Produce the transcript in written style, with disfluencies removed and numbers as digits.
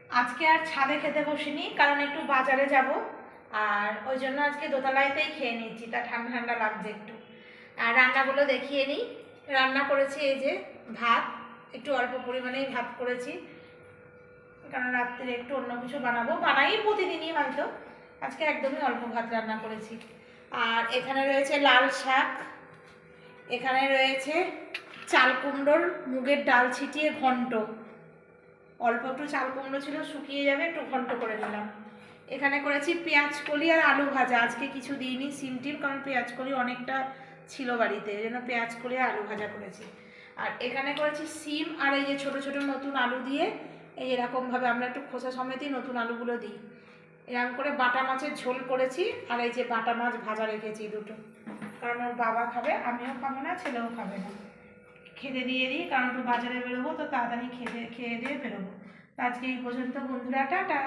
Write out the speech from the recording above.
আজকে আর ছাদে খেতে বসিনি, কারণ একটু বাজারে যাব, আর ওই জন্য আজকে দোতলাতেই খেয়ে নিচ্ছি, তা ঠান্ডা ঠান্ডা লাগছে একটু। আর রান্নাগুলো দেখিয়ে নিই। রান্না করেছি এই যে ভাত, একটু অল্প পরিমাণেই ভাত করেছি, কারণ রাত্রে একটু অন্য কিছু বানাই প্রতিদিনই হয়তো, আজকে একদমই অল্প ভাত রান্না করেছি। আর এখানে রয়েছে লাল শাক, এখানে রয়েছে চাল কুমড়োর মুগের ডাল ছিটিয়ে ঘন্ট, অল্প একটু চাল কুমড়ো ছিল, শুকিয়ে যাবে, একটু ঘন্ট করে নিলাম। এখানে করেছি পেঁয়াজ কলি আর আলু ভাজা, আজকে কিছু দিইনি সিম টিম, কারণ পেঁয়াজ কলি অনেকটা ছিল বাড়িতে, এই জন্য পেঁয়াজ কলি আর আলু ভাজা করেছি। আর এখানে করেছি সিম আর এই যে ছোটো ছোটো নতুন আলু দিয়ে, এই এরকমভাবে আমরা একটু খোসা সমেতই নতুন আলুগুলো দিই, এরকম করে বাটা মাছের ঝোল করেছি। আর এই যে বাটা মাছ ভাজা রেখেছি দুটো, কারণ ওর বাবা খাবে, আমিও খাবো না, ছেলেও খাবে না। খেতে দিয়ে দিই, কারণ একটু বাজারে বেরোবো, তো তাড়াতাড়ি খেয়ে দিয়ে বেরোবো। তো আজকে এই পর্যন্ত বন্ধুরা, টাটা।